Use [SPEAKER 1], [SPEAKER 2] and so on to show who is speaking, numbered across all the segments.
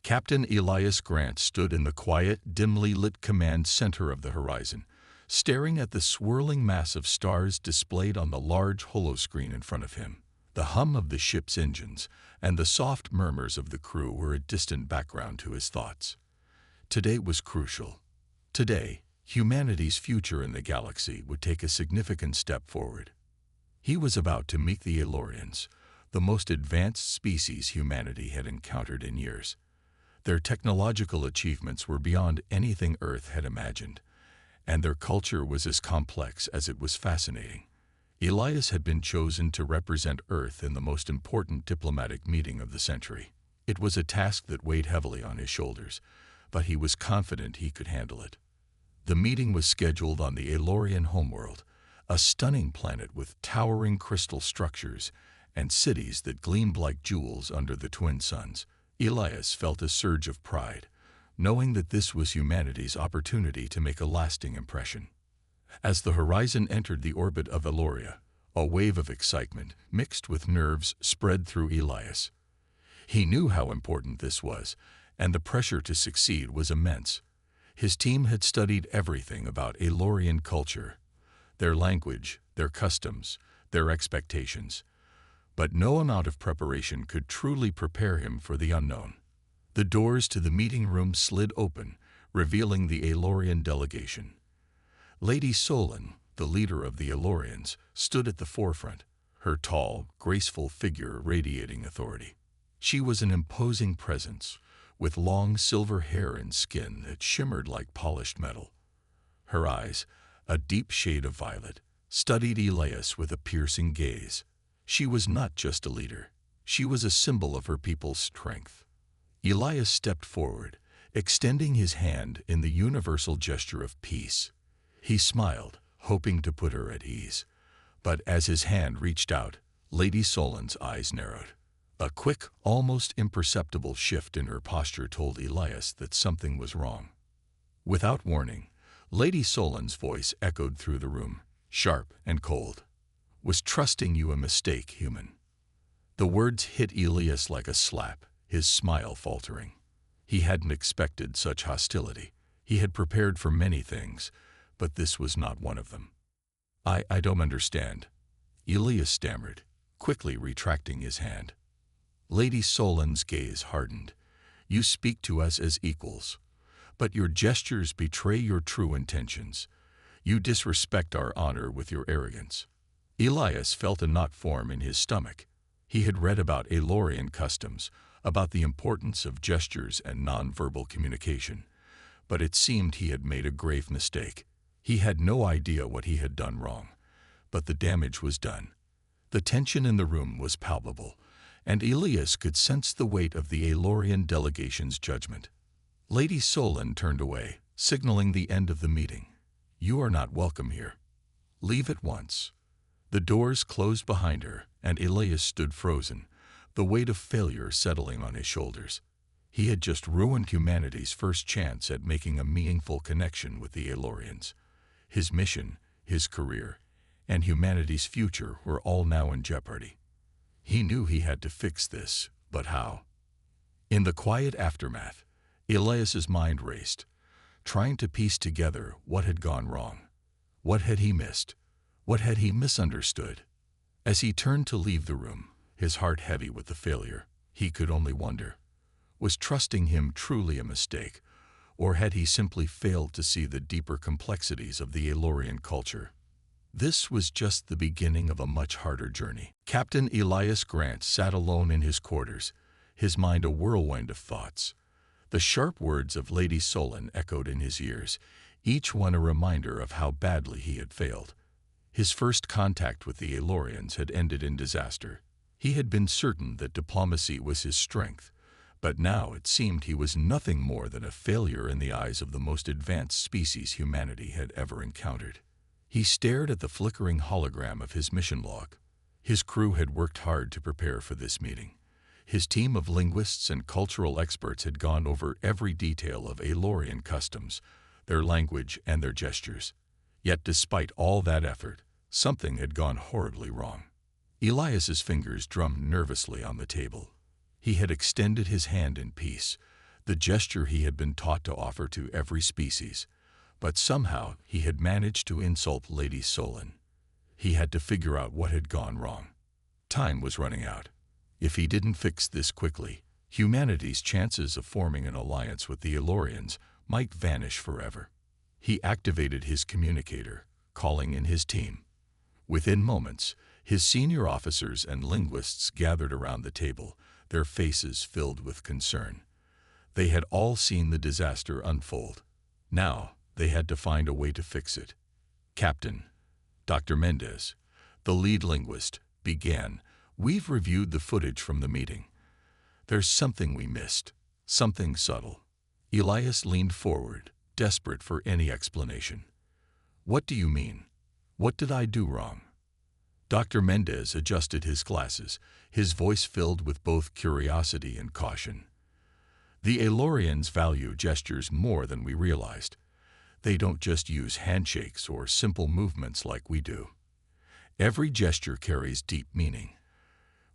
[SPEAKER 1] Captain Elias Grant stood in the quiet, dimly lit command center of the horizon, staring at the swirling mass of stars displayed on the large holoscreen in front of him. The hum of the ship's engines and the soft murmurs of the crew were a distant background to his thoughts. Today was crucial. Today, humanity's future in the galaxy would take a significant step forward. He was about to meet the Aelorians, the most advanced species humanity had encountered in years. Their technological achievements were beyond anything Earth had imagined, and their culture was as complex as it was fascinating. Elias had been chosen to represent Earth in the most important diplomatic meeting of the century. It was a task that weighed heavily on his shoulders, but he was confident he could handle it. The meeting was scheduled on the Aelorian homeworld, a stunning planet with towering crystal structures and cities that gleamed like jewels under the twin suns. Elias felt a surge of pride, knowing that this was humanity's opportunity to make a lasting impression. As the horizon entered the orbit of Aeloria, a wave of excitement, mixed with nerves, spread through Elias. He knew how important this was, and the pressure to succeed was immense. His team had studied everything about Aelorian culture, their language, their customs, their expectations. But no amount of preparation could truly prepare him for the unknown. The doors to the meeting room slid open, revealing the Aelorian delegation. Lady Solon, the leader of the Aelorians, stood at the forefront, her tall, graceful figure radiating authority. She was an imposing presence, with long silver hair and skin that shimmered like polished metal. Her eyes, a deep shade of violet, studied Elias with a piercing gaze. She was not just a leader. She was a symbol of her people's strength. Elias stepped forward, extending his hand in the universal gesture of peace. He smiled, hoping to put her at ease. But as his hand reached out, Lady Solon's eyes narrowed. A quick, almost imperceptible shift in her posture told Elias that something was wrong. Without warning, Lady Solon's voice echoed through the room, sharp and cold. "Was trusting you a mistake, human?" The words hit Elias like a slap, his smile faltering. He hadn't expected such hostility. He had prepared for many things, but this was not one of them. I don't understand," Elias stammered, quickly retracting his hand. Lady Solon's gaze hardened. "You speak to us as equals, but your gestures betray your true intentions. You disrespect our honor with your arrogance." Elias felt a knot form in his stomach. He had read about Aelorian customs, about the importance of gestures and nonverbal communication, but it seemed he had made a grave mistake. He had no idea what he had done wrong, but the damage was done. The tension in the room was palpable, and Elias could sense the weight of the Aelorian delegation's judgment. Lady Solon turned away, signaling the end of the meeting. "You are not welcome here. Leave at once." The doors closed behind her, and Elias stood frozen, the weight of failure settling on his shoulders. He had just ruined humanity's first chance at making a meaningful connection with the Aelorians. His mission, his career, and humanity's future were all now in jeopardy. He knew he had to fix this, but how? In the quiet aftermath, Elias's mind raced, trying to piece together what had gone wrong. What had he missed? What had he misunderstood? As he turned to leave the room, his heart heavy with the failure, he could only wonder, was trusting him truly a mistake, or had he simply failed to see the deeper complexities of the Aelorian culture? This was just the beginning of a much harder journey. Captain Elias Grant sat alone in his quarters, his mind a whirlwind of thoughts. The sharp words of Lady Solon echoed in his ears, each one a reminder of how badly he had failed. His first contact with the Aelorians had ended in disaster. He had been certain that diplomacy was his strength, but now it seemed he was nothing more than a failure in the eyes of the most advanced species humanity had ever encountered. He stared at the flickering hologram of his mission log. His crew had worked hard to prepare for this meeting. His team of linguists and cultural experts had gone over every detail of Aelorian customs, their language and their gestures. Yet despite all that effort, something had gone horribly wrong. Elias's fingers drummed nervously on the table. He had extended his hand in peace, the gesture he had been taught to offer to every species. But somehow he had managed to insult Lady Solon. He had to figure out what had gone wrong. Time was running out. If he didn't fix this quickly, humanity's chances of forming an alliance with the Elorians might vanish forever. He activated his communicator, calling in his team. Within moments, his senior officers and linguists gathered around the table, their faces filled with concern. They had all seen the disaster unfold. Now, they had to find a way to fix it. Captain, Dr. Mendez, the lead linguist, began. "We've reviewed the footage from the meeting. There's something we missed, something subtle." Elias leaned forward, desperate for any explanation. "What do you mean? What did I do wrong?" Dr. Mendez adjusted his glasses, his voice filled with both curiosity and caution. "The Elorians value gestures more than we realized. They don't just use handshakes or simple movements like we do. Every gesture carries deep meaning.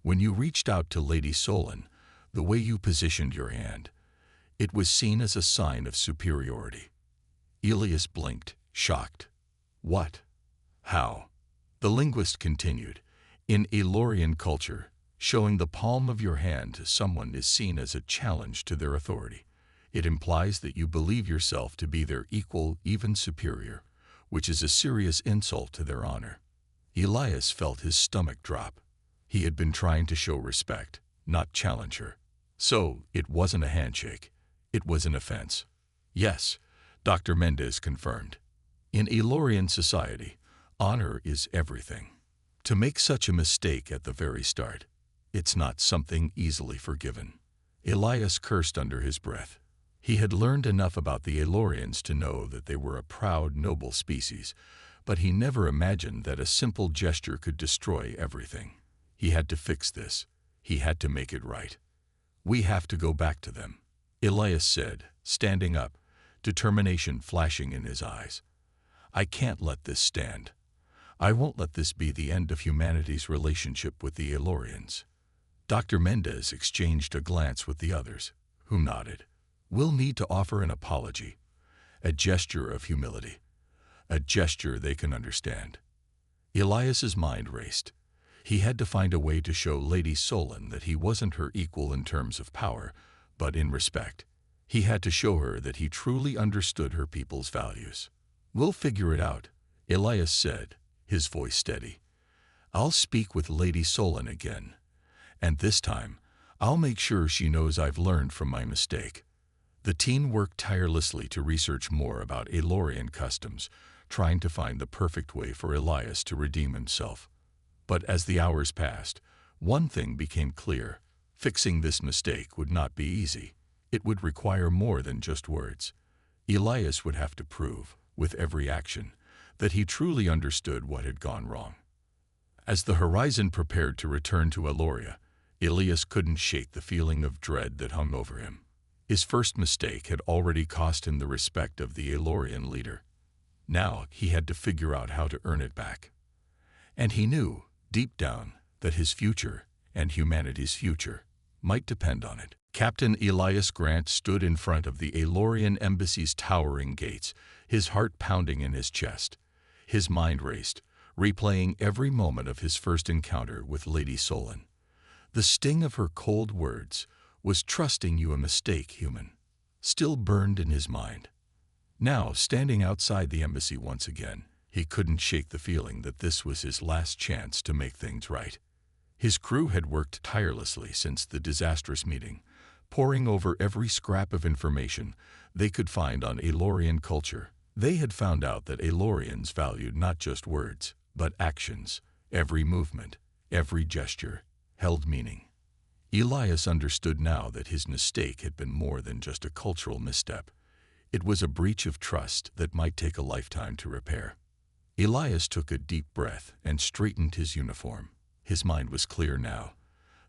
[SPEAKER 1] When you reached out to Lady Solon, the way you positioned your hand, it was seen as a sign of superiority." Elias blinked, shocked. "What? How?" The linguist continued. "In Elorian culture, showing the palm of your hand to someone is seen as a challenge to their authority. It implies that you believe yourself to be their equal, even superior, which is a serious insult to their honor." Elias felt his stomach drop. He had been trying to show respect, not challenge her. So, it wasn't a handshake. It was an offense. "Yes," Dr. Mendez confirmed. "In Elorian society, honor is everything. To make such a mistake at the very start, it's not something easily forgiven." Elias cursed under his breath. He had learned enough about the Elorians to know that they were a proud, noble species, but he never imagined that a simple gesture could destroy everything. He had to fix this. He had to make it right. "We have to go back to them," Elias said, standing up, determination flashing in his eyes. "I can't let this stand. I won't let this be the end of humanity's relationship with the Elorians." Dr. Mendez exchanged a glance with the others, who nodded. "We'll need to offer an apology, a gesture of humility, a gesture they can understand." Elias's mind raced. He had to find a way to show Lady Solon that he wasn't her equal in terms of power, but in respect. He had to show her that he truly understood her people's values. "We'll figure it out," Elias said, his voice steady. "I'll speak with Lady Solon again. And this time, I'll make sure she knows I've learned from my mistake." The team worked tirelessly to research more about Elorian customs, trying to find the perfect way for Elias to redeem himself. But as the hours passed, one thing became clear. Fixing this mistake would not be easy. It would require more than just words. Elias would have to prove, with every action, that he truly understood what had gone wrong. As the horizon prepared to return to Eloria, Elias couldn't shake the feeling of dread that hung over him. His first mistake had already cost him the respect of the Elorian leader. Now he had to figure out how to earn it back. And he knew, deep down, that his future, and humanity's future, might depend on it. Captain Elias Grant stood in front of the Elorian embassy's towering gates, his heart pounding in his chest. His mind raced, replaying every moment of his first encounter with Lady Solon. The sting of her cold words, "Was trusting you a mistake, human?" still burned in his mind. Now, standing outside the embassy once again, he couldn't shake the feeling that this was his last chance to make things right. His crew had worked tirelessly since the disastrous meeting, poring over every scrap of information they could find on Elorian culture. They had found out that Elorians valued not just words, but actions. Every movement, every gesture, held meaning. Elias understood now that his mistake had been more than just a cultural misstep. It was a breach of trust that might take a lifetime to repair. Elias took a deep breath and straightened his uniform. His mind was clear now,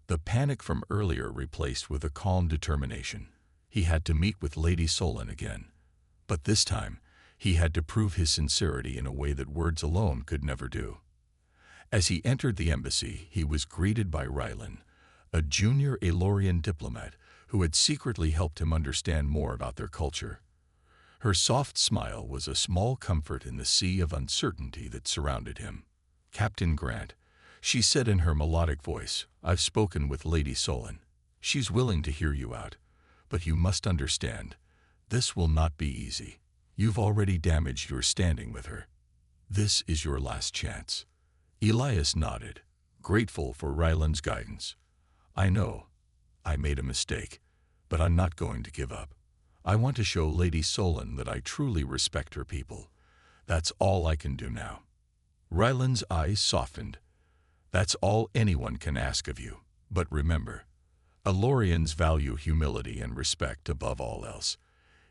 [SPEAKER 1] the panic from earlier replaced with a calm determination. He had to meet with Lady Solon again. But this time, he had to prove his sincerity in a way that words alone could never do. As he entered the embassy, he was greeted by Rylan, a junior Elorian diplomat who had secretly helped him understand more about their culture. Her soft smile was a small comfort in the sea of uncertainty that surrounded him. "Captain Grant," she said in her melodic voice, "I've spoken with Lady Solon. She's willing to hear you out. But you must understand, this will not be easy. You've already damaged your standing with her. This is your last chance." Elias nodded, grateful for Ryland's guidance. "I know. I made a mistake, but I'm not going to give up. I want to show Lady Solon that I truly respect her people. That's all I can do now." Ryland's eyes softened. "That's all anyone can ask of you. But remember, Elorians value humility and respect above all else.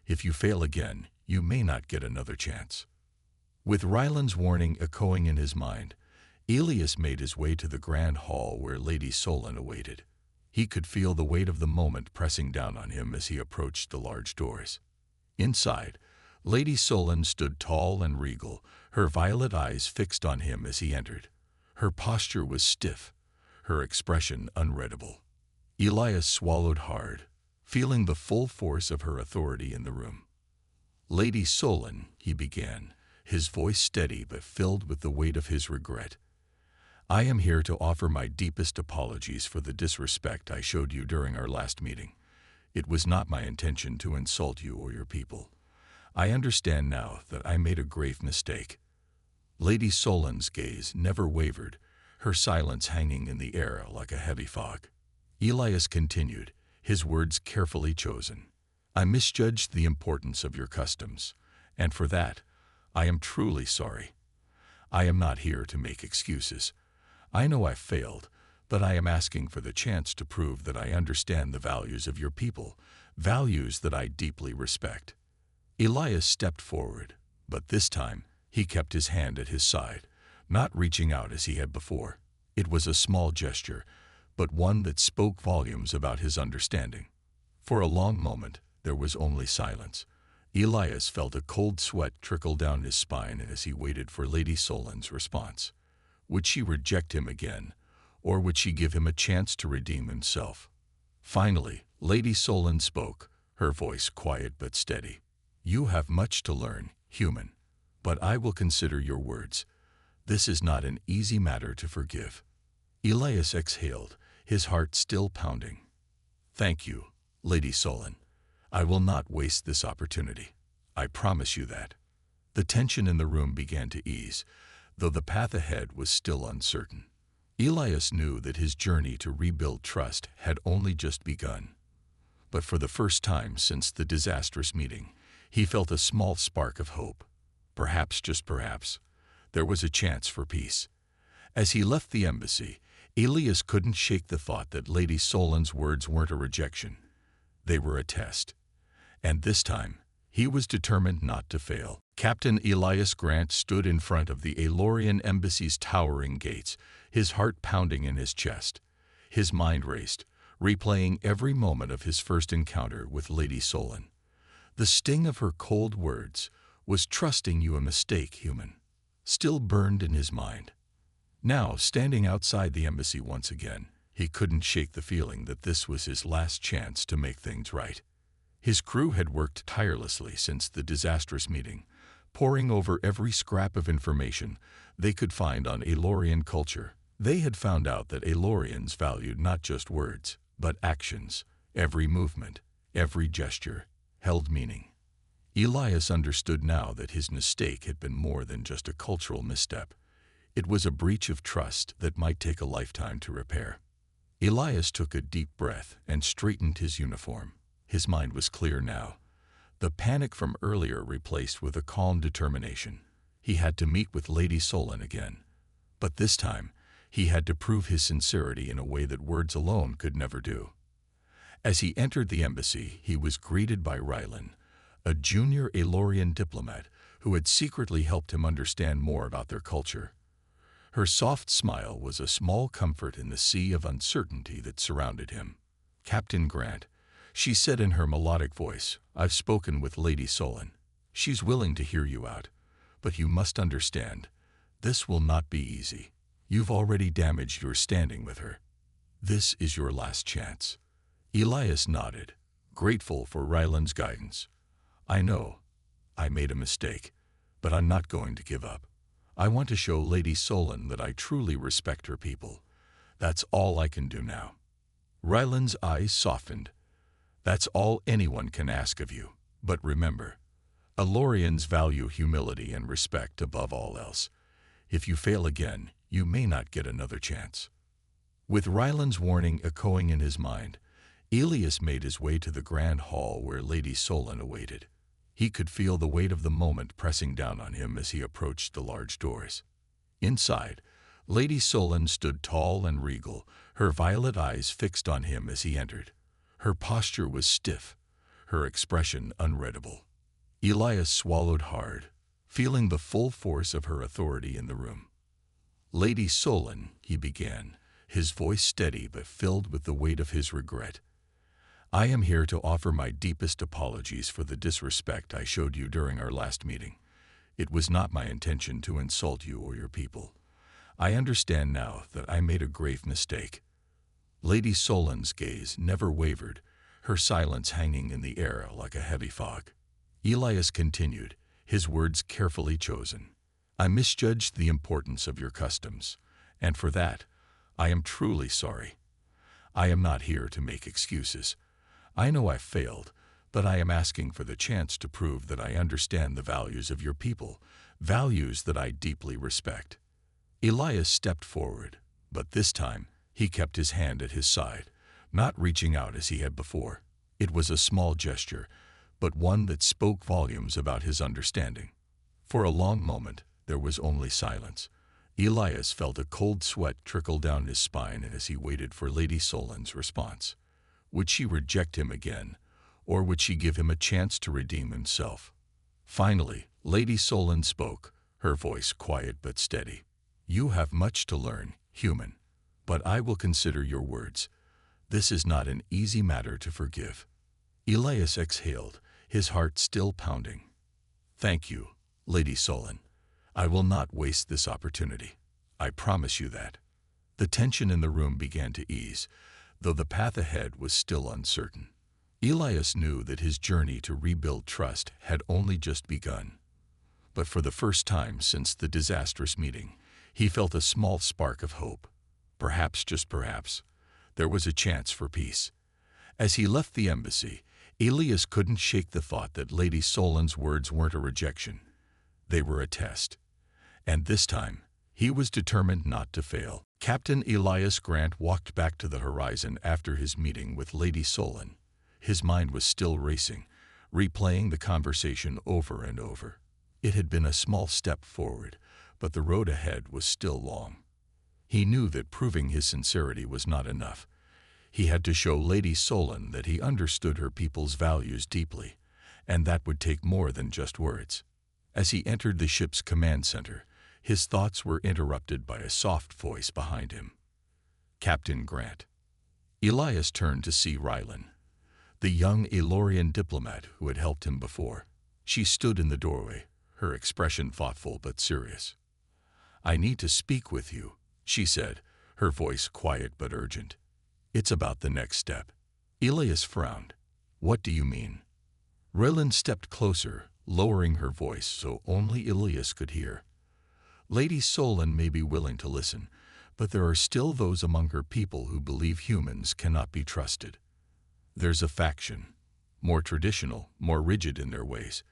[SPEAKER 1] If you fail again, you may not get another chance." With Ryland's warning echoing in his mind, Elias made his way to the grand hall where Lady Solon awaited. He could feel the weight of the moment pressing down on him as he approached the large doors. Inside, Lady Solon stood tall and regal, her violet eyes fixed on him as he entered. Her posture was stiff, her expression unreadable. Elias swallowed hard, feeling the full force of her authority in the room. "Lady Solon," he began, his voice steady but filled with the weight of his regret. "I am here to offer my deepest apologies for the disrespect I showed you during our last meeting. It was not my intention to insult you or your people. I understand now that I made a grave mistake." Lady Solon's gaze never wavered, her silence hanging in the air like a heavy fog. Elias continued, his words carefully chosen. "I misjudged the importance of your customs, and for that, I am truly sorry. I am not here to make excuses. I know I failed, but I am asking for the chance to prove that I understand the values of your people, values that I deeply respect." Elias stepped forward, but this time he kept his hand at his side, not reaching out as he had before. It was a small gesture, but one that spoke volumes about his understanding. For a long moment, there was only silence. Elias felt a cold sweat trickle down his spine as he waited for Lady Solon's response. Would she reject him again, or would she give him a chance to redeem himself? Finally, Lady Solon spoke, her voice quiet but steady. "You have much to learn, human, but I will consider your words. This is not an easy matter to forgive." Elias exhaled, his heart still pounding. "Thank you, Lady Solon. I will not waste this opportunity. I promise you that." The tension in the room began to ease, though the path ahead was still uncertain. Elias knew that his journey to rebuild trust had only just begun. But for the first time since the disastrous meeting, he felt a small spark of hope. Perhaps, just perhaps, there was a chance for peace. As he left the embassy, Elias couldn't shake the thought that Lady Solon's words weren't a rejection. They were a test. And this time, he was determined not to fail. Captain Elias Grant stood in front of the Elorian embassy's towering gates, his heart pounding in his chest. His mind raced, replaying every moment of his first encounter with Lady Solon. The sting of her cold words, "Was trusting you a mistake, human?" still burned in his mind. Now, standing outside the embassy once again, he couldn't shake the feeling that this was his last chance to make things right. His crew had worked tirelessly since the disastrous meeting, poring over every scrap of information they could find on Elorian culture. They had found out that Elorians valued not just words, but actions. Every movement, every gesture, held meaning. Elias understood now that his mistake had been more than just a cultural misstep. It was a breach of trust that might take a lifetime to repair. Elias took a deep breath and straightened his uniform. His mind was clear now, the panic from earlier replaced with a calm determination. He had to meet with Lady Solon again, but this time he had to prove his sincerity in a way that words alone could never do. As he entered the embassy, he was greeted by Ryland, a junior Elorian diplomat who had secretly helped him understand more about their culture. Her soft smile was a small comfort in the sea of uncertainty that surrounded him. "Captain Grant," she said in her melodic voice, "I've spoken with Lady Solon. She's willing to hear you out, but you must understand, this will not be easy. You've already damaged your standing with her. This is your last chance." Elias nodded, grateful for Ryland's guidance. I know, I made a mistake, but I'm not going to give up. I want to show Lady Solon that I truly respect her people. That's all I can do now. Ryland's eyes softened. That's all anyone can ask of you. But remember, Elorians value humility and respect above all else. If you fail again, you may not get another chance. With Ryland's warning echoing in his mind, Elias made his way to the grand hall where Lady Solon awaited. He could feel the weight of the moment pressing down on him as he approached the large doors. Inside, Lady Solon stood tall and regal, her violet eyes fixed on him as he entered. Her posture was stiff, her expression unreadable. Elias swallowed hard, feeling the full force of her authority in the room. Lady Solon, he began, his voice steady but filled with the weight of his regret. I am here to offer my deepest apologies for the disrespect I showed you during our last meeting. It was not my intention to insult you or your people. I understand now that I made a grave mistake. Lady Solon's gaze never wavered, her silence hanging in the air like a heavy fog. Elias continued, his words carefully chosen. I misjudged the importance of your customs, and for that, I am truly sorry. I am not here to make excuses. I know I failed, but I am asking for the chance to prove that I understand the values of your people, values that I deeply respect. Elias stepped forward, but this time he kept his hand at his side, not reaching out as he had before. It was a small gesture, but one that spoke volumes about his understanding. For a long moment, there was only silence. Elias felt a cold sweat trickle down his spine as he waited for Lady Solon's response. Would she reject him again, or would she give him a chance to redeem himself? Finally, Lady Solon spoke, her voice quiet but steady. You have much to learn, human, but I will consider your words. This is not an easy matter to forgive. Elias exhaled, his heart still pounding. Thank you, Lady Solon. I will not waste this opportunity. I promise you that. The tension in the room began to ease, though the path ahead was still uncertain. Elias knew that his journey to rebuild trust had only just begun. But for the first time since the disastrous meeting, he felt a small spark of hope. Perhaps, just perhaps, there was a chance for peace. As he left the embassy, Elias couldn't shake the thought that Lady Solon's words weren't a rejection. They were a test. And this time, he was determined not to fail. Captain Elias Grant walked back to the horizon after his meeting with Lady Solon. His mind was still racing, replaying the conversation over and over. It had been a small step forward, but the road ahead was still long. He knew that proving his sincerity was not enough. He had to show Lady Solon that he understood her people's values deeply, and that would take more than just words. As he entered the ship's command center, his thoughts were interrupted by a soft voice behind him. Captain Grant. Elias turned to see Rylan, the young Elorian diplomat who had helped him before. She stood in the doorway, her expression thoughtful but serious. I need to speak with you, she said, her voice quiet but urgent. It's about the next step. Elias frowned. What do you mean? Rylan stepped closer, lowering her voice so only Elias could hear. Lady Solon may be willing to listen, but there are still those among her people who believe humans cannot be trusted. There's a faction, more traditional, more rigid in their ways,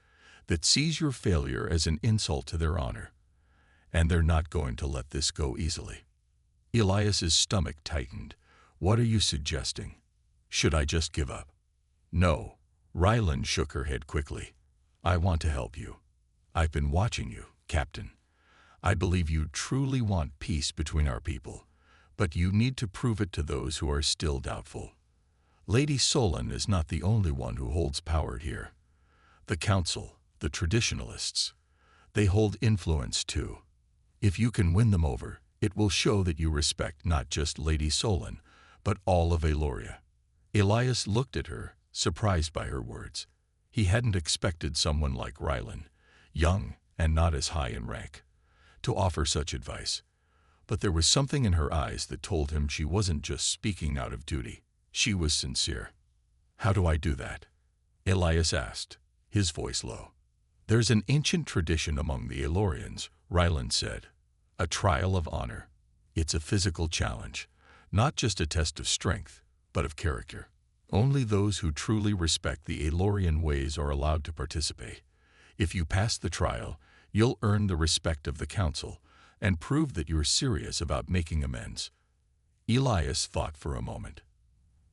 [SPEAKER 1] that sees your failure as an insult to their honor. And they're not going to let this go easily. Elias's stomach tightened. What are you suggesting? Should I just give up? No. Rylan shook her head quickly. I want to help you. I've been watching you, Captain. I believe you truly want peace between our people, but you need to prove it to those who are still doubtful. Lady Solon is not the only one who holds power here. The Council, the traditionalists, they hold influence too. If you can win them over, it will show that you respect not just Lady Solon, but all of Eloria. Elias looked at her, surprised by her words. He hadn't expected someone like Rylan, young and not as high in rank, to offer such advice. But there was something in her eyes that told him she wasn't just speaking out of duty. She was sincere. "How do I do that?" Elias asked, his voice low. "There's an ancient tradition among the Elorians," Ryland said. "A trial of honor. It's a physical challenge, not just a test of strength, but of character. Only those who truly respect the Elorian ways are allowed to participate. If you pass the trial, you'll earn the respect of the council and prove that you're serious about making amends." Elias thought for a moment.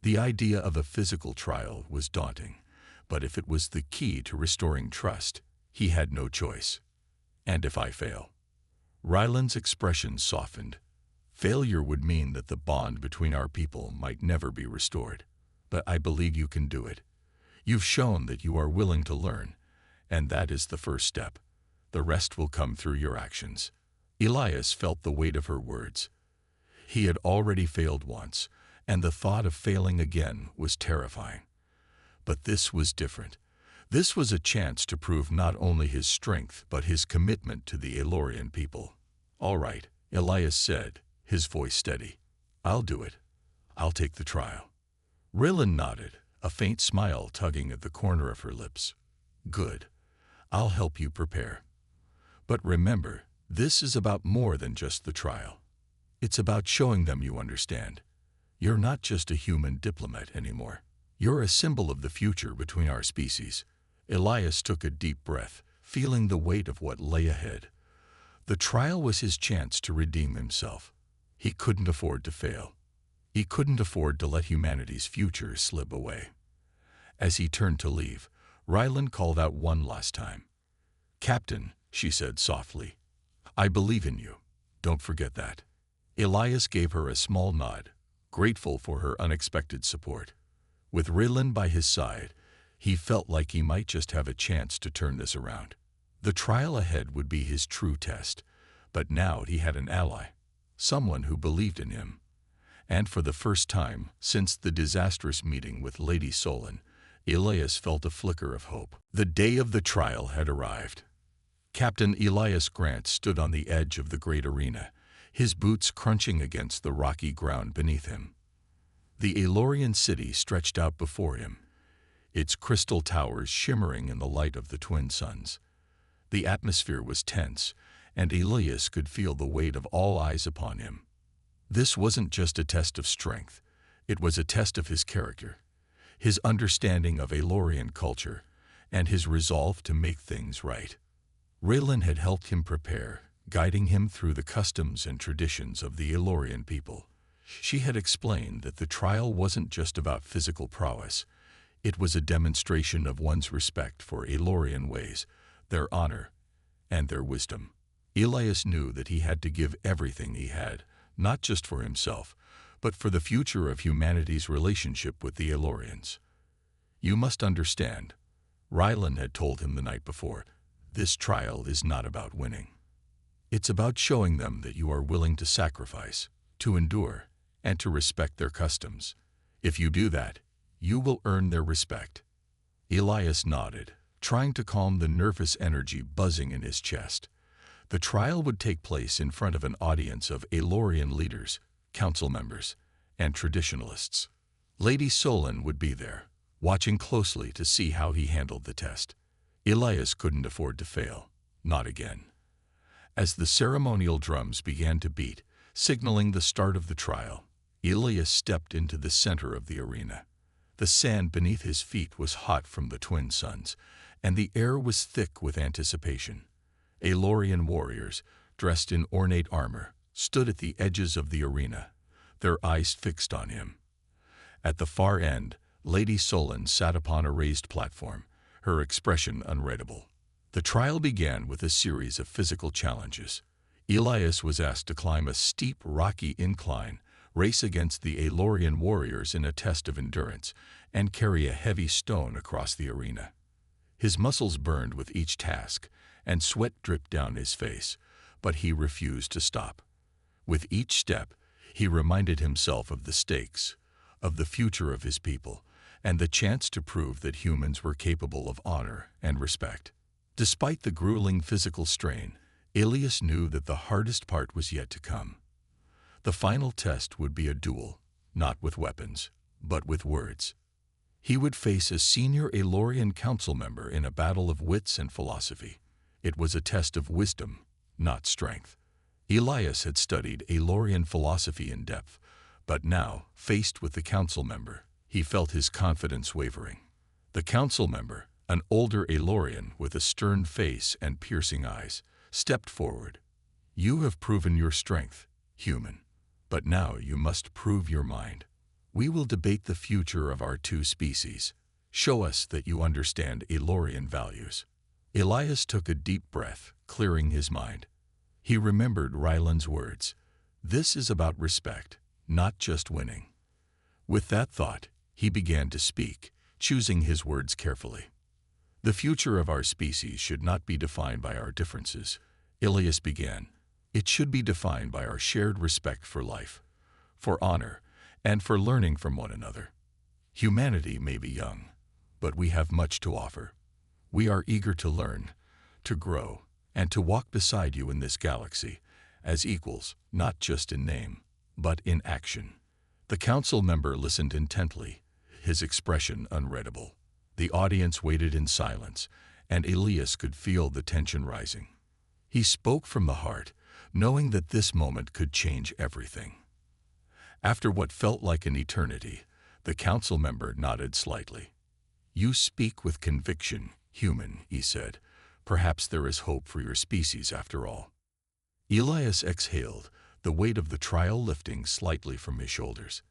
[SPEAKER 1] The idea of a physical trial was daunting, but if it was the key to restoring trust, he had no choice. "And if I fail?" Ryland's expression softened. "Failure would mean that the bond between our people might never be restored. But I believe you can do it. You've shown that you are willing to learn, and that is the first step. The rest will come through your actions." Elias felt the weight of her words. He had already failed once, and the thought of failing again was terrifying. But this was different. This was a chance to prove not only his strength but his commitment to the Elorian people. "All right," Elias said, his voice steady. "I'll do it. I'll take the trial." Ryland nodded, a faint smile tugging at the corner of her lips. "Good. I'll help you prepare. But remember, this is about more than just the trial. It's about showing them you understand. You're not just a human diplomat anymore. You're a symbol of the future between our species." Elias took a deep breath, feeling the weight of what lay ahead. The trial was his chance to redeem himself. He couldn't afford to fail. He couldn't afford to let humanity's future slip away. As he turned to leave, Ryland called out one last time. "Captain," she said softly, "I believe in you. Don't forget that." Elias gave her a small nod, grateful for her unexpected support. With Ryland by his side, he felt like he might just have a chance to turn this around. The trial ahead would be his true test, but now he had an ally, someone who believed in him. And for the first time since the disastrous meeting with Lady Solon, Elias felt a flicker of hope. The day of the trial had arrived. Captain Elias Grant stood on the edge of the great arena, his boots crunching against the rocky ground beneath him. The Elorian city stretched out before him, its crystal towers shimmering in the light of the twin suns. The atmosphere was tense, and Elias could feel the weight of all eyes upon him. This wasn't just a test of strength, it was a test of his character, his understanding of Elorian culture, and his resolve to make things right. Ryland had helped him prepare, guiding him through the customs and traditions of the Elorian people. She had explained that the trial wasn't just about physical prowess, it was a demonstration of one's respect for Elorian ways, their honor, and their wisdom. Elias knew that he had to give everything he had, not just for himself, but for the future of humanity's relationship with the Elorians. "You must understand," Ryland had told him the night before, "this trial is not about winning. It's about showing them that you are willing to sacrifice, to endure, and to respect their customs. If you do that, you will earn their respect." Elias nodded, trying to calm the nervous energy buzzing in his chest. The trial would take place in front of an audience of Elorian leaders, council members, and traditionalists. Lady Solon would be there, watching closely to see how he handled the test. Elias couldn't afford to fail, not again. As the ceremonial drums began to beat, signaling the start of the trial, Elias stepped into the center of the arena. The sand beneath his feet was hot from the twin suns, and the air was thick with anticipation. Elorian warriors, dressed in ornate armor, stood at the edges of the arena, their eyes fixed on him. At the far end, Lady Solon sat upon a raised platform, her expression unreadable. The trial began with a series of physical challenges. Elias was asked to climb a steep, rocky incline, race against the Elorian warriors in a test of endurance, and carry a heavy stone across the arena. His muscles burned with each task, and sweat dripped down his face, but he refused to stop. With each step, he reminded himself of the stakes, of the future of his people, and the chance to prove that humans were capable of honor and respect. Despite the grueling physical strain, Elias knew that the hardest part was yet to come. The final test would be a duel, not with weapons, but with words. He would face a senior Aelorian council member in a battle of wits and philosophy. It was a test of wisdom, not strength. Elias had studied Aelorian philosophy in depth, but now, faced with the council member, he felt his confidence wavering. The council member, an older Aelorian with a stern face and piercing eyes, stepped forward. "You have proven your strength, human, but now you must prove your mind. We will debate the future of our two species. Show us that you understand Aelorian values." Elias took a deep breath, clearing his mind. He remembered Ryland's words. This is about respect, not just winning. With that thought, he began to speak, choosing his words carefully. "The future of our species should not be defined by our differences," Elias began. "It should be defined by our shared respect for life, for honor, and for learning from one another. Humanity may be young, but we have much to offer. We are eager to learn, to grow, and to walk beside you in this galaxy, as equals, not just in name, but in action." The council member listened intently, his expression unreadable. The audience waited in silence, and Elias could feel the tension rising. He spoke from the heart, knowing that this moment could change everything. After what felt like an eternity, the council member nodded slightly. "You speak with conviction, human," he said. "Perhaps there is hope for your species after all." Elias exhaled, the weight of the trial lifting slightly from his shoulders.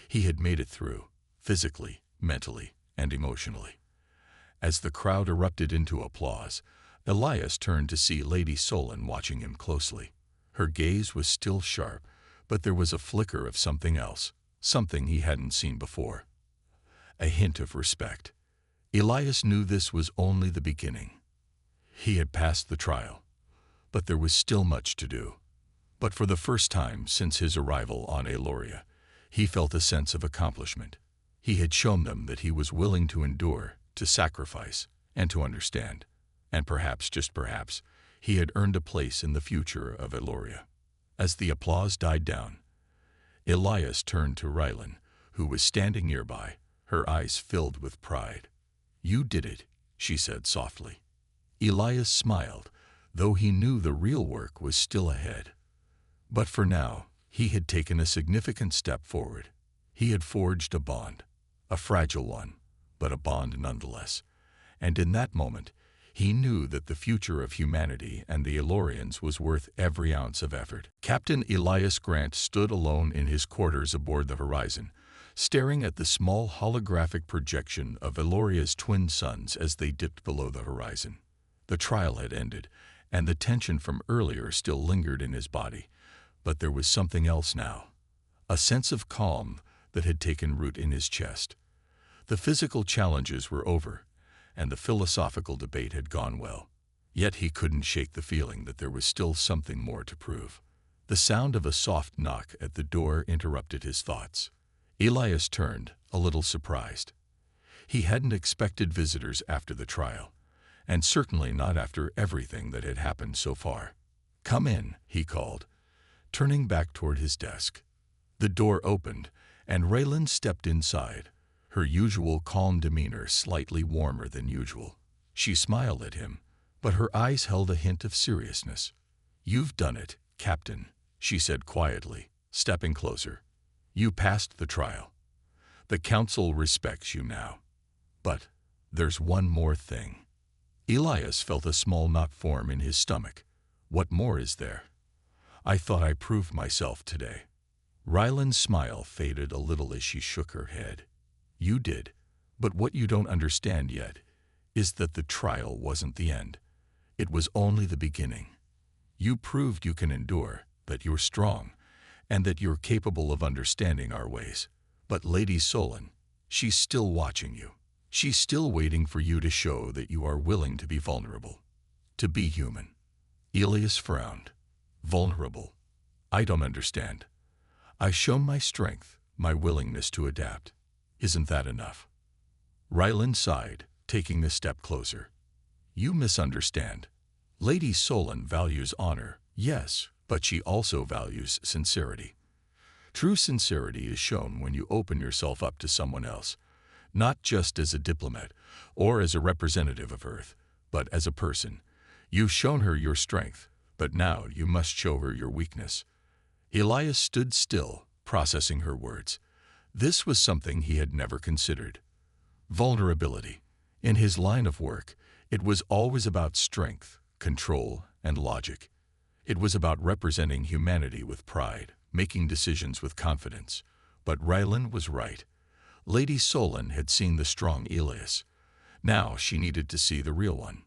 [SPEAKER 1] He had made it through, physically, mentally, and emotionally. As the crowd erupted into applause, Elias turned to see Lady Solon watching him closely. Her gaze was still sharp, but there was a flicker of something else, something he hadn't seen before. A hint of respect. Elias knew this was only the beginning. He had passed the trial, but there was still much to do. But for the first time since his arrival on Aeloria, he felt a sense of accomplishment. He had shown them that he was willing to endure, to sacrifice, and to understand. And perhaps, just perhaps, he had earned a place in the future of Aeloria. As the applause died down, Elias turned to Rylan, who was standing nearby, her eyes filled with pride. "You did it," she said softly. Elias smiled, though he knew the real work was still ahead. But for now, he had taken a significant step forward. He had forged a bond, a fragile one, but a bond nonetheless. And in that moment, he knew that the future of humanity and the Aelorians was worth every ounce of effort. Captain Elias Grant stood alone in his quarters aboard the Horizon, staring at the small holographic projection of Aeloria's twin suns as they dipped below the horizon. The trial had ended, and the tension from earlier still lingered in his body. But there was something else now, a sense of calm that had taken root in his chest. The physical challenges were over, and the philosophical debate had gone well. Yet he couldn't shake the feeling that there was still something more to prove. The sound of a soft knock at the door interrupted his thoughts. Elias turned, a little surprised. He hadn't expected visitors after the trial, and certainly not after everything that had happened so far. "Come in," he called, turning back toward his desk. The door opened, and Raylan stepped inside, her usual calm demeanor slightly warmer than usual. She smiled at him, but her eyes held a hint of seriousness. "You've done it, Captain," she said quietly, stepping closer. "You passed the trial. The Council respects you now. But there's one more thing." Elias felt a small knot form in his stomach. "What more is there?" "I thought I proved myself today." Ryland's smile faded a little as she shook her head. "You did, but what you don't understand yet is that the trial wasn't the end. It was only the beginning. You proved you can endure, that you're strong, and that you're capable of understanding our ways. But Lady Solon, she's still watching you. She's still waiting for you to show that you are willing to be vulnerable, to be human." Elias frowned. "Vulnerable? I don't understand. I show my strength, my willingness to adapt. Isn't that enough?" Ryland sighed, taking a step closer. "You misunderstand. Lady Solon values honor, yes, but she also values sincerity. True sincerity is shown when you open yourself up to someone else, not just as a diplomat or as a representative of Earth, but as a person. You've shown her your strength, but now you must show her your weakness. Elias stood still, processing her words. This was something he had never considered. Vulnerability. In his line of work, it was always about strength, control, and logic. It was about representing humanity with pride, making decisions with confidence. But Rylan was right. Lady Solon had seen the strong Elias. Now she needed to see the real one.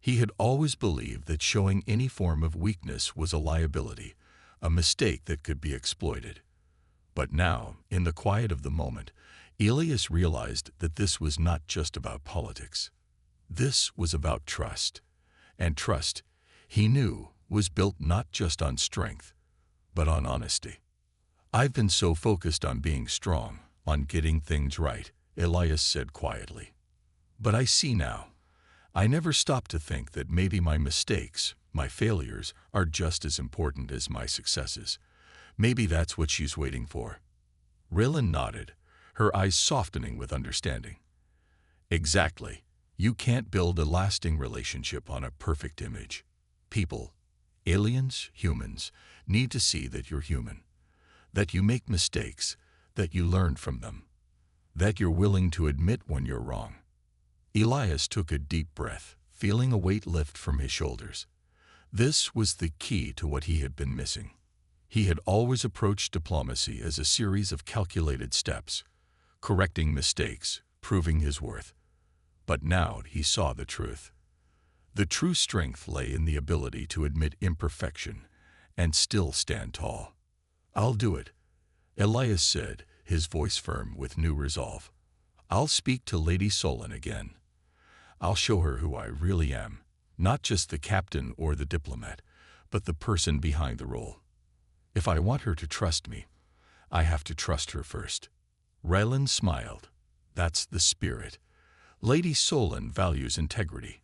[SPEAKER 1] He had always believed that showing any form of weakness was a liability, a mistake that could be exploited. But now, in the quiet of the moment, Elias realized that this was not just about politics. This was about trust. And trust, he knew, was built not just on strength, but on honesty. I've been so focused on being strong, on getting things right, Elias said quietly. But I see now. I never stopped to think that maybe my mistakes, my failures, are just as important as my successes. Maybe that's what she's waiting for. Rylan nodded, her eyes softening with understanding. Exactly. You can't build a lasting relationship on a perfect image. People, aliens, humans, need to see that you're human, that you make mistakes, that you learn from them, that you're willing to admit when you're wrong. Elias took a deep breath, feeling a weight lift from his shoulders. This was the key to what he had been missing. He had always approached diplomacy as a series of calculated steps, correcting mistakes, proving his worth. But now he saw the truth. The true strength lay in the ability to admit imperfection and still stand tall. I'll do it, Elias said, his voice firm with new resolve. I'll speak to Lady Solon again. I'll show her who I really am, not just the captain or the diplomat, but the person behind the role. If I want her to trust me, I have to trust her first. Rylan smiled. That's the spirit. Lady Solon values integrity,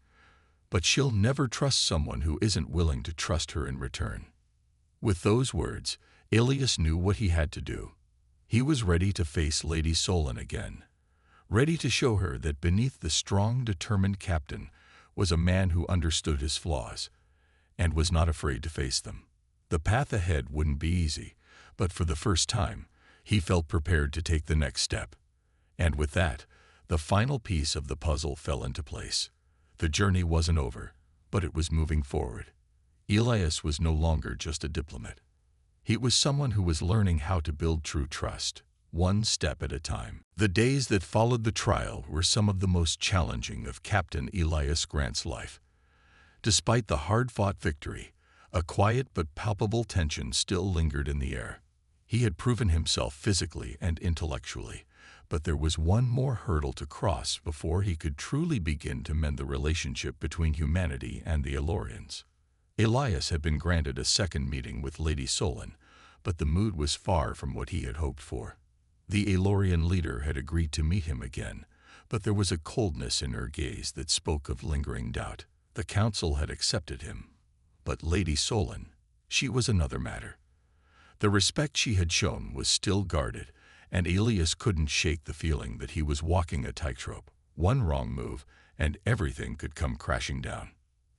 [SPEAKER 1] but she'll never trust someone who isn't willing to trust her in return. With those words, Elias knew what he had to do. He was ready to face Lady Solon again, ready to show her that beneath the strong, determined captain was a man who understood his flaws and was not afraid to face them. The path ahead wouldn't be easy, but for the first time, he felt prepared to take the next step. And with that, the final piece of the puzzle fell into place. The journey wasn't over, but it was moving forward. Elias was no longer just a diplomat. He was someone who was learning how to build true trust, one step at a time. The days that followed the trial were some of the most challenging of Captain Elias Grant's life. Despite the hard-fought victory, a quiet but palpable tension still lingered in the air. He had proven himself physically and intellectually, but there was one more hurdle to cross before he could truly begin to mend the relationship between humanity and the Elorians. Elias had been granted a second meeting with Lady Solon, but the mood was far from what he had hoped for. The Elorian leader had agreed to meet him again, but there was a coldness in her gaze that spoke of lingering doubt. The council had accepted him, but Lady Solon, she was another matter. The respect she had shown was still guarded, and Elias couldn't shake the feeling that he was walking a tightrope. One wrong move, and everything could come crashing down.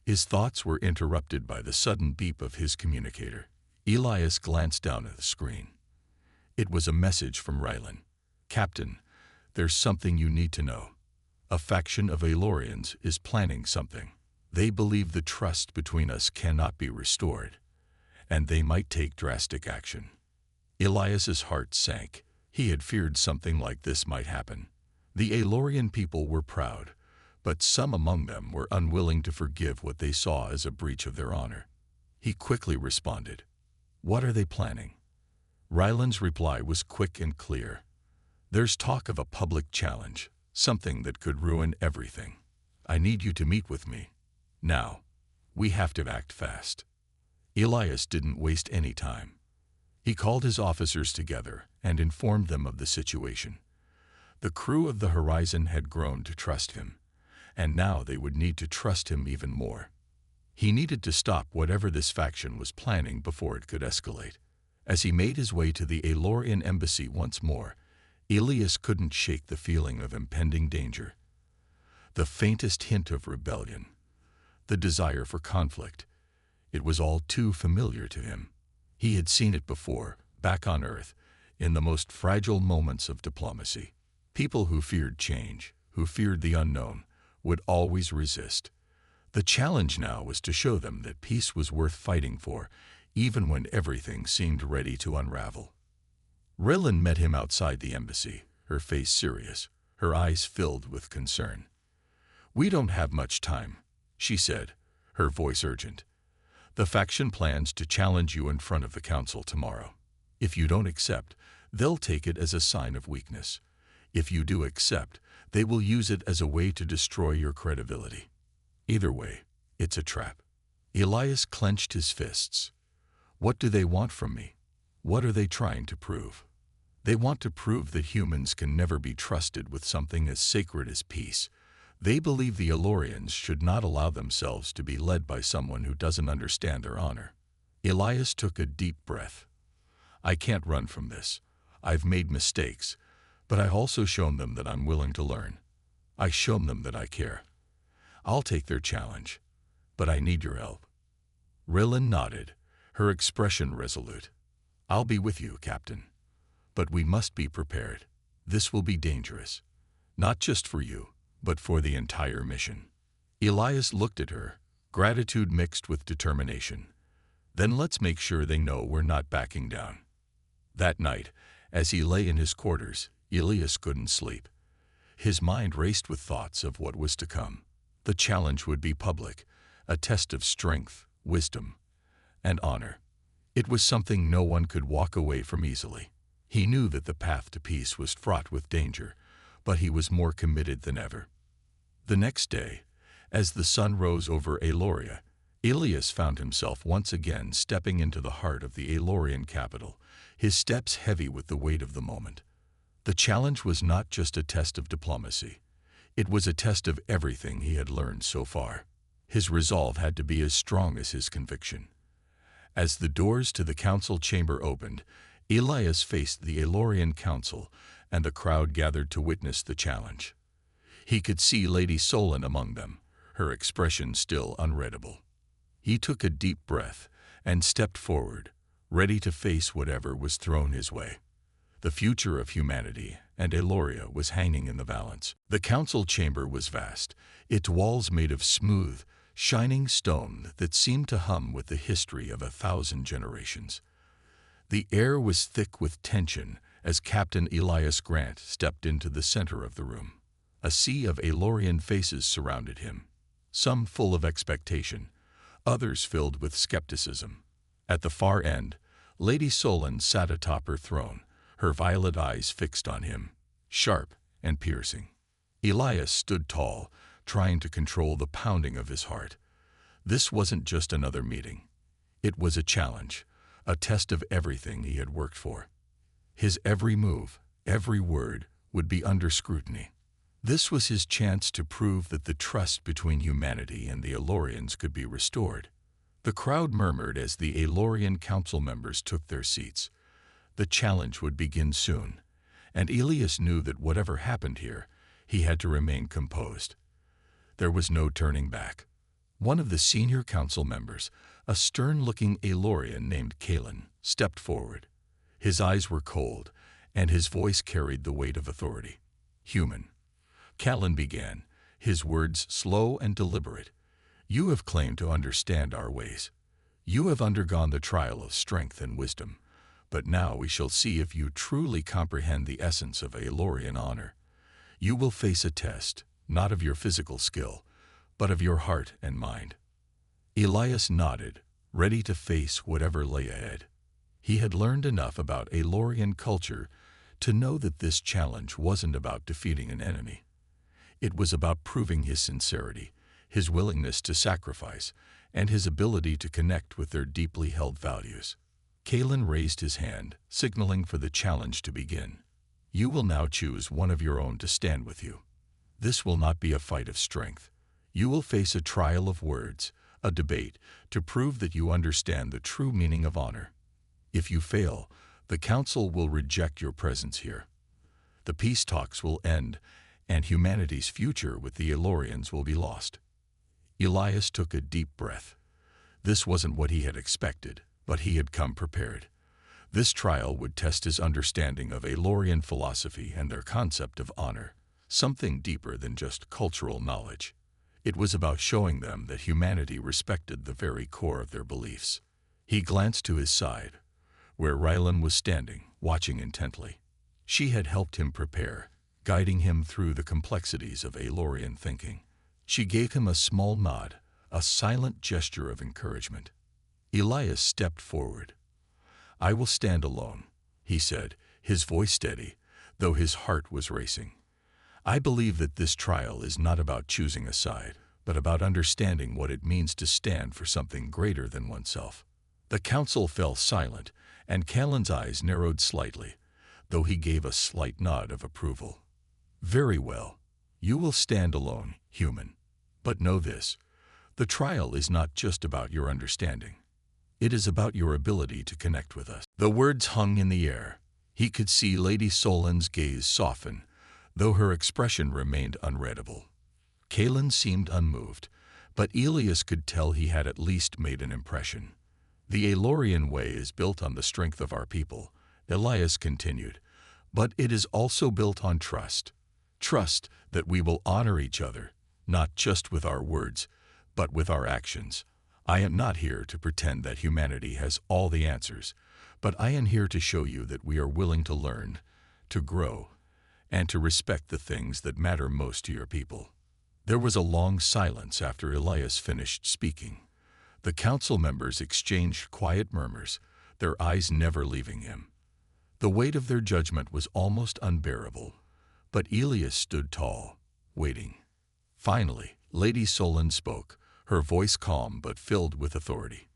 [SPEAKER 1] His thoughts were interrupted by the sudden beep of his communicator. Elias glanced down at the screen. It was a message from Rylan. Captain, there's something you need to know. A faction of Elorians is planning something. They believe the trust between us cannot be restored, and they might take drastic action. Elias's heart sank. He had feared something like this might happen. The Elorian people were proud, but some among them were unwilling to forgive what they saw as a breach of their honor. He quickly responded. What are they planning? Rylan's reply was quick and clear. There's talk of a public challenge, something that could ruin everything. I need you to meet with me. Now, we have to act fast. Elias didn't waste any time. He called his officers together and informed them of the situation. The crew of the Horizon had grown to trust him, and now they would need to trust him even more. He needed to stop whatever this faction was planning before it could escalate. As he made his way to the Aelorian embassy once more, Elias couldn't shake the feeling of impending danger. The faintest hint of rebellion, the desire for conflict, it was all too familiar to him. He had seen it before, back on Earth, in the most fragile moments of diplomacy. People who feared change, who feared the unknown, would always resist. The challenge now was to show them that peace was worth fighting for, even when everything seemed ready to unravel. Rillin met him outside the embassy, her face serious, her eyes filled with concern. "We don't have much time," she said, her voice urgent. "The faction plans to challenge you in front of the council tomorrow. If you don't accept, they'll take it as a sign of weakness. If you do accept, they will use it as a way to destroy your credibility. Either way, it's a trap." Elias clenched his fists. What do they want from me? What are they trying to prove? They want to prove that humans can never be trusted with something as sacred as peace. They believe the Aelorians should not allow themselves to be led by someone who doesn't understand their honor. Elias took a deep breath. "I can't run from this. I've made mistakes, but I've also shown them that I'm willing to learn. I've shown them that I care. I'll take their challenge, but I need your help." Rillin nodded, her expression resolute. "I'll be with you, Captain. But we must be prepared. This will be dangerous. Not just for you, but for the entire mission." Elias looked at her, gratitude mixed with determination. "Then let's make sure they know we're not backing down." That night, as he lay in his quarters, Elias couldn't sleep. His mind raced with thoughts of what was to come. The challenge would be public, a test of strength, wisdom, and honor. It was something no one could walk away from easily. He knew that the path to peace was fraught with danger, but he was more committed than ever. The next day, as the sun rose over Aeloria, Elias found himself once again stepping into the heart of the Aelorian capital, his steps heavy with the weight of the moment. The challenge was not just a test of diplomacy. It was a test of everything he had learned so far. His resolve had to be as strong as his conviction. As the doors to the council chamber opened, Elias faced the Aelorian council, and the crowd gathered to witness the challenge. He could see Lady Solon among them, her expression still unreadable. He took a deep breath and stepped forward, ready to face whatever was thrown his way. The future of humanity and Aeloria was hanging in the balance. The council chamber was vast, its walls made of smooth, shining stone that seemed to hum with the history of 1,000 generations. The air was thick with tension as Captain Elias Grant stepped into the center of the room. A sea of Aelorian faces surrounded him, some full of expectation, others filled with skepticism. At the far end, Lady Solon sat atop her throne, her violet eyes fixed on him, sharp and piercing. Elias stood tall, trying to control the pounding of his heart. This wasn't just another meeting. It was a challenge, a test of everything he had worked for. His every move, every word, would be under scrutiny. This was his chance to prove that the trust between humanity and the Aelorians could be restored. The crowd murmured as the Aelorian council members took their seats. The challenge would begin soon, and Elias knew that whatever happened here, he had to remain composed. There was no turning back. One of the senior council members, a stern-looking Aelorian named Kalen, stepped forward. His eyes were cold, and his voice carried the weight of authority. "Human," Kalen began, his words slow and deliberate. "You have claimed to understand our ways. You have undergone the trial of strength and wisdom, but now we shall see if you truly comprehend the essence of Aelorian honor. You will face a test, not of your physical skill, but of your heart and mind." Elias nodded, ready to face whatever lay ahead. He had learned enough about Aelorian culture to know that this challenge wasn't about defeating an enemy. It was about proving his sincerity, his willingness to sacrifice, and his ability to connect with their deeply held values. Kalen raised his hand, signaling for the challenge to begin. "You will now choose one of your own to stand with you. This will not be a fight of strength. You will face a trial of words, a debate, to prove that you understand the true meaning of honor. If you fail, the Council will reject your presence here. The peace talks will end, and humanity's future with the Elorians will be lost. Elias took a deep breath. This wasn't what he had expected, but he had come prepared. This trial would test his understanding of Elorian philosophy and their concept of honor, something deeper than just cultural knowledge. It was about showing them that humanity respected the very core of their beliefs. He glanced to his side, where Rylan was standing, watching intently. She had helped him prepare, guiding him through the complexities of Elorian thinking. She gave him a small nod, a silent gesture of encouragement. Elias stepped forward. "I will stand alone," he said, his voice steady, though his heart was racing. "I believe that this trial is not about choosing a side, but about understanding what it means to stand for something greater than oneself." The council fell silent, and Callan's eyes narrowed slightly, though he gave a slight nod of approval. "Very well. You will stand alone, human. But know this, the trial is not just about your understanding. It is about your ability to connect with us." The words hung in the air. He could see Lady Solon's gaze soften, though her expression remained unreadable. Callan seemed unmoved, but Elias could tell he had at least made an impression. "The Elorian way is built on the strength of our people," Elias continued, "but it is also built on trust. Trust that we will honor each other, not just with our words, but with our actions. I am not here to pretend that humanity has all the answers, but I am here to show you that we are willing to learn, to grow, and to respect the things that matter most to your people." There was a long silence after Elias finished speaking. The council members exchanged quiet murmurs, their eyes never leaving him. The weight of their judgment was almost unbearable, but Elias stood tall, waiting. Finally, Lady Solon spoke, her voice calm but filled with authority.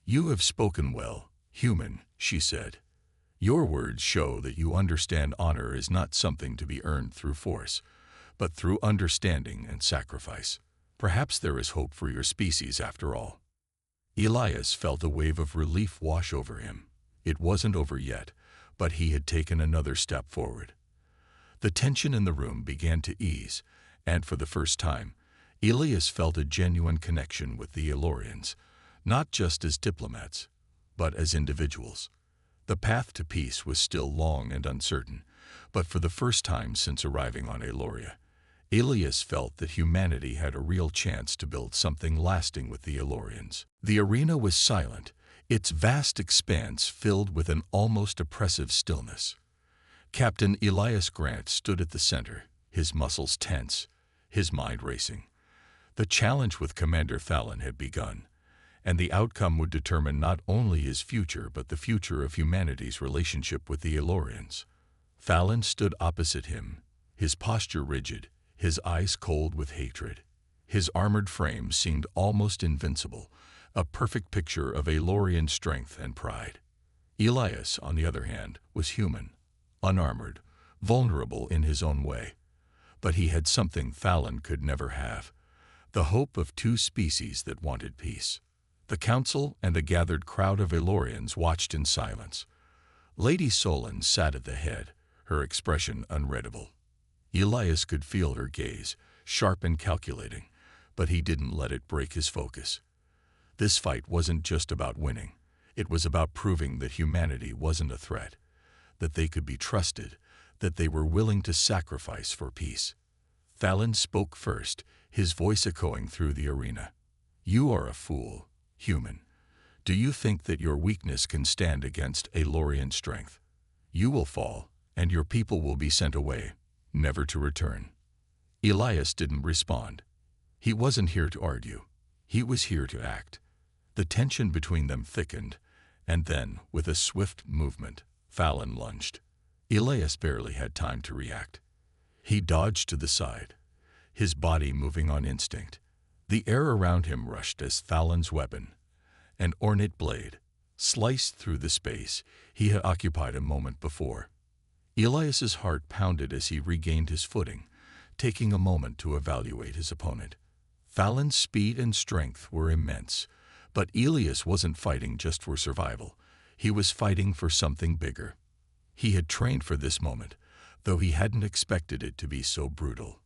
[SPEAKER 1] "You have spoken well, human," she said. "Your words show that you understand honor is not something to be earned through force, but through understanding and sacrifice. Perhaps there is hope for your species after all." Elias felt a wave of relief wash over him. It wasn't over yet, but he had taken another step forward. The tension in the room began to ease, and for the first time, Elias felt a genuine connection with the Elorians, not just as diplomats, but as individuals. The path to peace was still long and uncertain, but for the first time since arriving on Eloria, Elias felt that humanity had a real chance to build something lasting with the Elorians. The arena was silent, its vast expanse filled with an almost oppressive stillness. Captain Elias Grant stood at the center, his muscles tense, his mind racing. The challenge with Commander Fallon had begun, and the outcome would determine not only his future but the future of humanity's relationship with the Elorians. Fallon stood opposite him, his posture rigid, his eyes cold with hatred. His armored frame seemed almost invincible, a perfect picture of Elorian strength and pride. Elias, on the other hand, was human, unarmored, vulnerable in his own way. But he had something Fallon could never have, the hope of two species that wanted peace. The council and the gathered crowd of Elorians watched in silence. Lady Solon sat at the head, her expression unreadable. Elias could feel her gaze, sharp and calculating, but he didn't let it break his focus. This fight wasn't just about winning. It was about proving that humanity wasn't a threat, that they could be trusted, that they were willing to sacrifice for peace. Fallon spoke first, his voice echoing through the arena. "You are a fool, human. Do you think that your weakness can stand against Elorian strength? You will fall, and your people will be sent away, never to return." Elias didn't respond. He wasn't here to argue. He was here to act. The tension between them thickened, and then, with a swift movement, Fallon lunged. Elias barely had time to react. He dodged to the side, his body moving on instinct. The air around him rushed as Fallon's weapon, an ornate blade, sliced through the space he had occupied a moment before. Elias's heart pounded as he regained his footing, taking a moment to evaluate his opponent. Fallon's speed and strength were immense, but Elias wasn't fighting just for survival. He was fighting for something bigger. He had trained for this moment, though he hadn't expected it to be so brutal.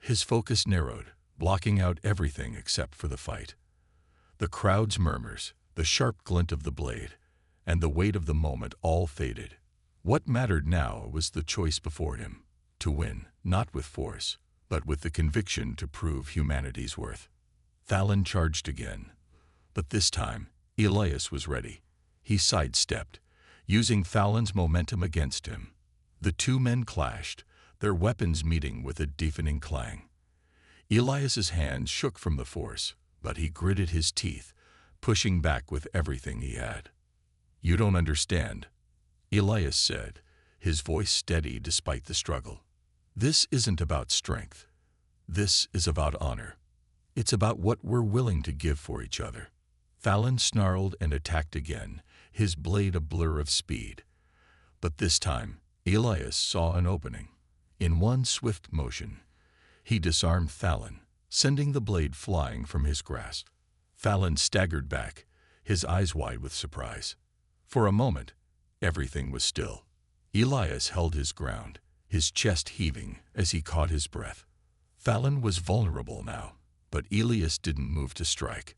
[SPEAKER 1] His focus narrowed, blocking out everything except for the fight. The crowd's murmurs, the sharp glint of the blade, and the weight of the moment all faded. What mattered now was the choice before him, to win, not with force, but with the conviction to prove humanity's worth. Thalon charged again, but this time, Elias was ready. He sidestepped, using Thalon's momentum against him. The two men clashed, their weapons meeting with a deafening clang. Elias's hands shook from the force, but he gritted his teeth, pushing back with everything he had. "You don't understand," Elias said, his voice steady despite the struggle. "This isn't about strength. This is about honor. It's about what we're willing to give for each other." Thalon snarled and attacked again, his blade a blur of speed. But this time, Elias saw an opening. In one swift motion, he disarmed Thalon, sending the blade flying from his grasp. Thalon staggered back, his eyes wide with surprise. For a moment, everything was still. Elias held his ground, his chest heaving as he caught his breath. Thalon was vulnerable now, but Elias didn't move to strike.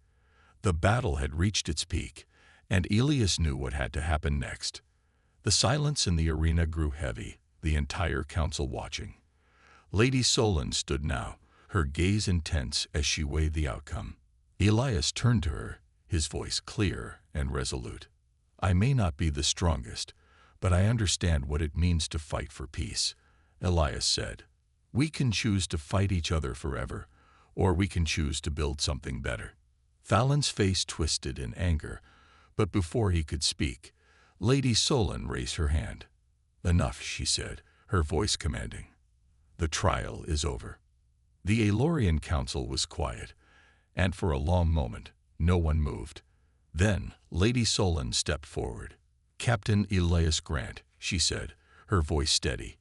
[SPEAKER 1] The battle had reached its peak, and Elias knew what had to happen next. The silence in the arena grew heavy, the entire council watching. Lady Solon stood now, her gaze intense as she weighed the outcome. Elias turned to her, his voice clear and resolute. "I may not be the strongest, but I understand what it means to fight for peace," Elias said. "We can choose to fight each other forever, or we can choose to build something better." Thalon's face twisted in anger, but before he could speak, Lady Solon raised her hand. "Enough," she said, her voice commanding. "The trial is over." The Aelorian council was quiet, and for a long moment, no one moved. Then, Lady Solon stepped forward. "Captain Elias Grant," she said, her voice steady,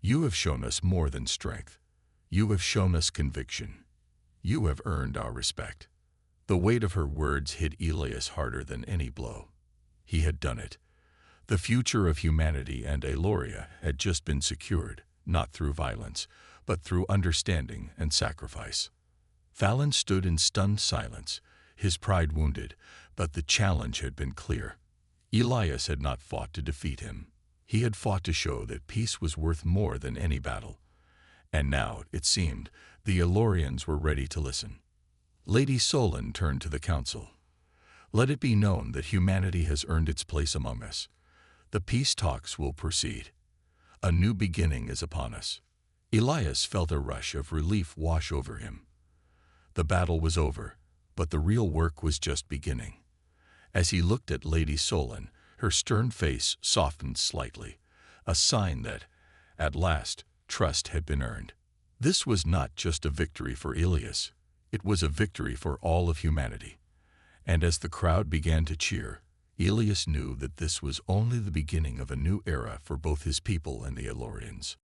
[SPEAKER 1] "you have shown us more than strength. You have shown us conviction. You have earned our respect." The weight of her words hit Elias harder than any blow. He had done it. The future of humanity and Aeloria had just been secured, not through violence, but through understanding and sacrifice. Thalon stood in stunned silence, his pride wounded, but the challenge had been clear. Elias had not fought to defeat him. He had fought to show that peace was worth more than any battle. And now, it seemed, the Aelorians were ready to listen. Lady Solon turned to the council. "Let it be known that humanity has earned its place among us. The peace talks will proceed. A new beginning is upon us." Elias felt a rush of relief wash over him. The battle was over, but the real work was just beginning. As he looked at Lady Solon, her stern face softened slightly, a sign that, at last, trust had been earned. This was not just a victory for Elias. It was a victory for all of humanity. And as the crowd began to cheer, Elias knew that this was only the beginning of a new era for both his people and the Aelorians.